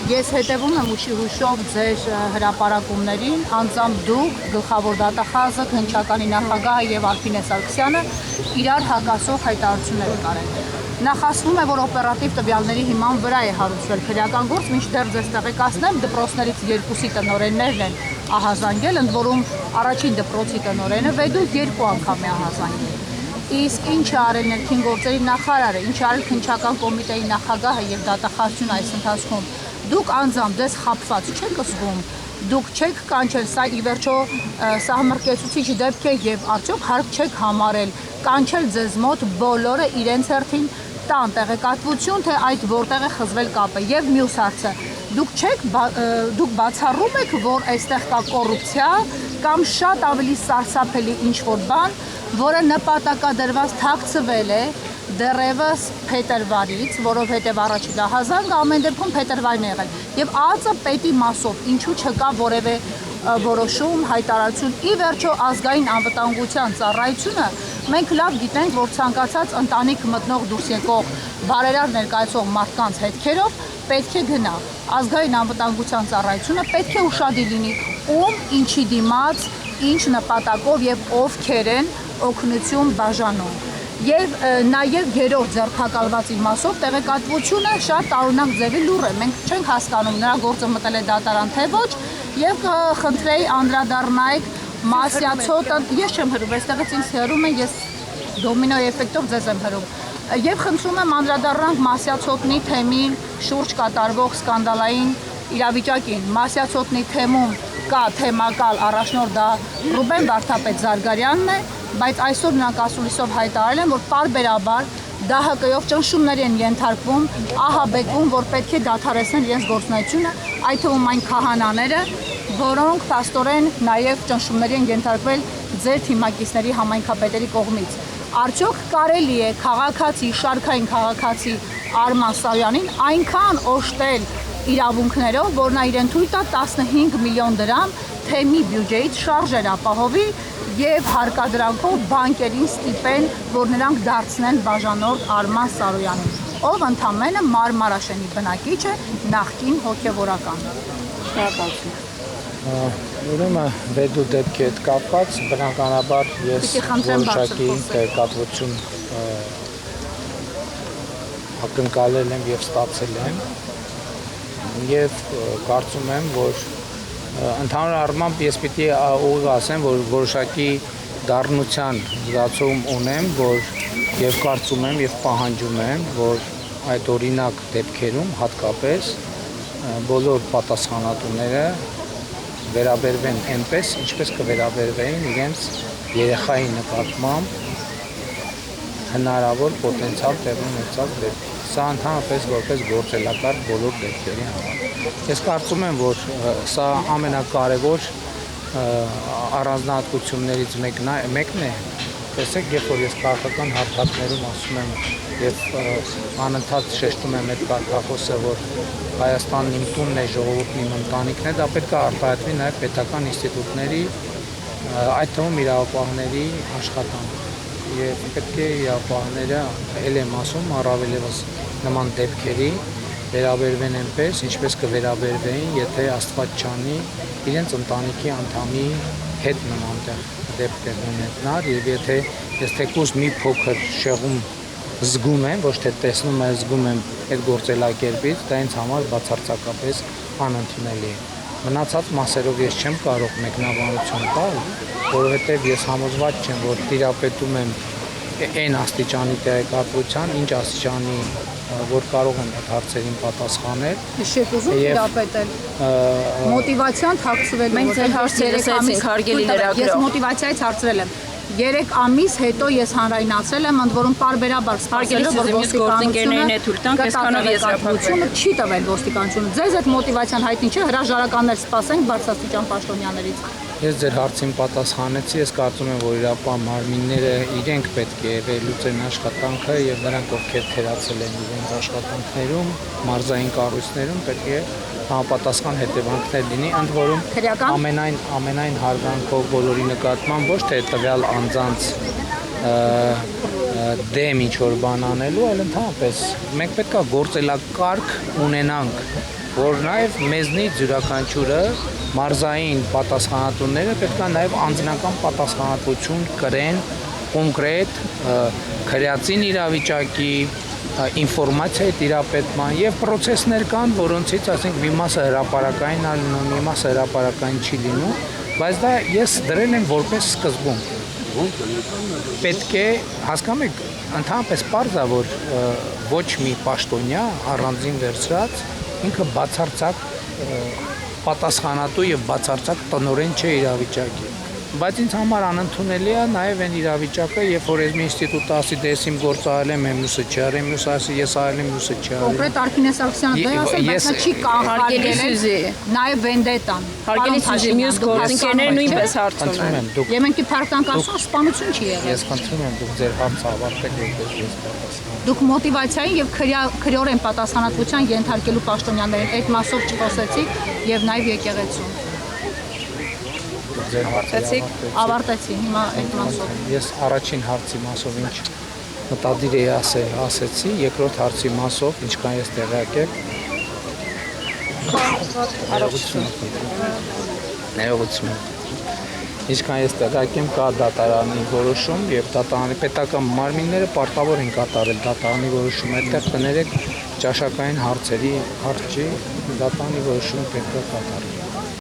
Ես հետևում եմ ուշի հուշով ձեր հրապարակումներին, անձամբ դուք, գլխավոր դատախազը, Քննչականի նախագահը եւ Արփինե Սարգսյանը իրար հակասող հայտարարություններ կարեն։ Նախ ասվում է, որ օպերատիվ տվյալների հիման վրա է հարուցվել քրեական գործ, մինչդեռ ձեզ տեղեկացնեմ, դպրոցներից 2-ի տնօրեններն են ահազանգել, ընդ որում առաջին դպրոցի տնօրենը Վեդուկ 2 անգամ է ահազանգել։ Իսկ ինչ է արել ներքին գործերի նախարարը, ինչ է արել Քննչական կոմիտեի նախագահը եւ դատախազությունը այս ընթացքում, դուք անձամբ դες խաբված չեք զգում, դուք չեք կանչել, սա ի վերջո սահմռկեցուցիչ դեպք է եւ արդյոք հարկ չեք համարել կանչել ձեզ մոտ բոլորը իրենց հերթին տան տեղեկատվություն, թե այդ որտեղ է խզվել կապը եւ մյուս հարցը, դուք բացառում եք, որ այստեղ կա կոռուպցիա կամ շատ ավելի սարսափելի ինչ-որ բան, որը նպատակադրված թաքցվել է դեռևս փետրվարից, որովհետև առաջին ահազանգը ամեն դեպքում փետրվարին է եղել։ Եվ ԱԱԾ պետի մասով ինչու չկա որևէ որոշում, հայտարարություն, ի վերջո ազգային անվտանգության ծառայությունը մենք լավ գիտենք, որ ցանկացած ընտանիք մտնող դուրս եկող բարերար ներկայացող մարդկանց հետքերով պետք է գնա։ Ազգային անվտանգության ծառայությունը պետք է ուշադիր լինի, ում ինչի դիմաց, ինչ նպատակով եւ ովքեր են օգնություն բաժանում։ Եվ նաև երրորդ ձեռքակալվածի մասով տեղեկատվությունը շատ տարօրինակ ձևի լուռ է։ Մենք չենք հասկանում նրա գործը մտել է դատարան թե ոչ, եւ խնդրեի անդրադառնայիք Մասյացոտը, ես չեմ հրում, այստեղից ինձ հրում են, ես դոմինո էֆեկտով ձեզ եմ հրում։ Եվ խնդրում եմ անդրադառնանք Մասյացոտնի թեմին շուրջ կատարվող սկանդալային իրավիճակին։ Մասյացոտնի թեմում կա թեմակալ առաջնորդ դա Ռուբեն Վարդապետ Զարգարյանն է, բայց այսօր նրանք ասուլիսով հայտարարել են, որ պարբերաբար ԴՀԿ-ով ճնշումների են ենթարկվում, ահաբեկվում, որ պետք է դադարեցնեն իրենց գործունեությունը, այդ թվում այն քահանաները, որոնք փաստորեն նաև ճնշումների են ենթարկվել ձեր թիմակիցների համայնքապետերի կողմից։ Արդյոք կարելի է քաղաքացի, շարքային քաղաքացի Արման Սարյանին այնքան օժտել իրավունքներով, որ նա իրեն թույլ տա 15 միլիոն դրամ թեմի բյուջեից շարժեր ապահովի եւ հարկադրանքով բանկերին ստիպեն, որ նրանք դարձնեն բաժանորդ Արման Սարոյանին, ով ընդամենը Մարմարաշենի բնակիչ է, նախկին հոգեվորական։ Շնորհակալություն։ Ուրեմն Վեդու դեպքի հետ կապված բնականաբար ես որոշակի տեղեկատվություն ակնկալել եմ եւ ստացել եմ եւ կարծում եմ, որ ընդհանուր առմամբ ես պիտի ուղիղ ասեմ, որ որոշակի դառնության զգացում ունեմ, որ եւ կարծում եմ եւ պահանջում եմ, որ այդ օրինակ դեպքերում հատկապես բոլոր պատասխանատուները վերաբերվեն այնպես, ինչպես կվերաբերվեին իրենց երեխայի նկատմամբ հնարավոր պոտենցիալ տեղի ունեցած դեպքի։ Սա ընդհանրապես որպես գործելակարգ բոլոր դեպքերի համար։ Ես կարծում եմ, որ սա ամենակարևոր առանձնահատկություններից մեկն է։ Տեսեք, երբ որ ես քաղաքական հարթակներում ասում եմ եւ անընդհատ շեշտում եմ այդ կարգախոսը, որ Հայաստանն իմ տունն է, ժողովուրդն իմ ընտանիքն է, դա պետք է արտահայտվի նաեւ պետական ինստիտուտների, այդ թվում իրավապահների աշխատանք։ Եվ պետք է իրավապահները, ել եմ ասում, առավելևս նման դեպքերի վերաբերվեն այնպես, ինչպես կվերաբերվեին, եթե Աստված չանի իրենց ընտանիքի անդամի հետ նման դեպքեր ունենար, եւ եթե ես թեկուզ մի փոքր շեղում զգում եմ, ոչ թե տեսնում եմ, զգում եմ այդ գործելակերպից, դա ինձ համար բացարձակապես անընդունելի է։ Մնացած մասերով ես չեմ կարող մեկնաբանություն տալ, որովհետև ես համոզված չեմ, որ տիրապետում եմ այն աստիճանի տեղեկատվության, ինչ աստիճանի, որ կարող եմ այդ հարցերին պատասխանել։ Իշեք ուզում տիրապետել։ Մոտիվացիան թաքցվել։ Մենք ձեր հարցերը ասեցինք, հարգելի լրագրող։ Ես մոտիվացիայից հարցրել եմ։ 3 ամիս հետո ես հանրայնացել եմ, ընդ որում պարբերաբար սպասելով, որ ոստիկանությունը չի տվել ոստիկանությունը։ Ձեզ այդ մոտիվացիան հայտնի չէ, հրաժարականներ սպասենք բարձրաստիճան պաշտոնյաներից։ Ես ձեր հարցին պատասխանեցի, ես կարծում եմ, որ իրապահ մարմինները իրենք պետք է վերլուծեն աշխատանքը եւ նրանք, ովքեր թերացել են իրենց աշխատանքներում, մարզային կառույցներում, պետք է համապատասխան հետևանքներ լինի, ընդ որում ամենայն հարգանքով բոլորի նկատմամբ ոչ թե տվյալ անձանց դեմ ինչ-որ բան անելու, այլ ընդհանրապես մենք պետք է գործելակարգ ունենանք, որ նաև մեզնից յուրաքանչյուրը մարզային պատասխանատուները պետք է նաև անձնական պատասխանատվություն կրեն կոնկրետ քրեածին իրավիճակի ինֆորմացիայի տիրապետման եւ պրոցեսներ կան, որոնցից ասենք մի մասը հրապարակային է լինում, մի մասը հրապարակային չի լինում, բայց դա ես դրել եմ որպես սկզբունք։ Պետք է հասկանում եք, ընդհանրապես պարզ է, որ ոչ մի պաշտոնյա առանձին վերցրած ինքը բացարձակ պատասխանատու եւ բացարձակ տնօրեն չէ իրավիճակի։ Բայց ինձ համար անընդունելի է նաև այն իրավիճակը, երբ որ այս ինստիտուտը ասի դե ես իմ գործը արել եմ, մյուսը չի արել, մյուսը ասի ես արել եմ, մյուսը չի արել։ Կոնկրետ Արփինե Սարգսյանը դա ասել, բայց նա չի կանխարգելել նաև վենդետան։ Հարգելի Սյուզի, մյուս գործընկերները նույնպես հարցում են։ Եվ մենք իբրական ասում սպանություն չի եղել։ Ես խնդրում եմ դուք ձեր հարցը ավարտեք, որպես ես պատասխան։ Դուք մոտիվացիային եւ քրեորեն պատասխանատվության ենթարկելու պաշտոնյաներին այդ մասով չխոսեցիք եւ նաև եկեղեցու։ Ավարտեցի հիմա այդ մասով։ Ես առաջին հարցի մասով ինչ մտադիր էի ասեցի, երկրորդ հարցի մասով ինչքան ես տեղյակ եմ։ Ներողություն։ Ինչքան ես տեղյակ եմ, կա դատարանի որոշում եւ դատարանի պետական մարմինները պարտավոր են կատարել դատարանի որոշումը, այդտեղ կներեք ճաշակային հարցերի հարցի դատարանի որոշումը պետք է կատարել։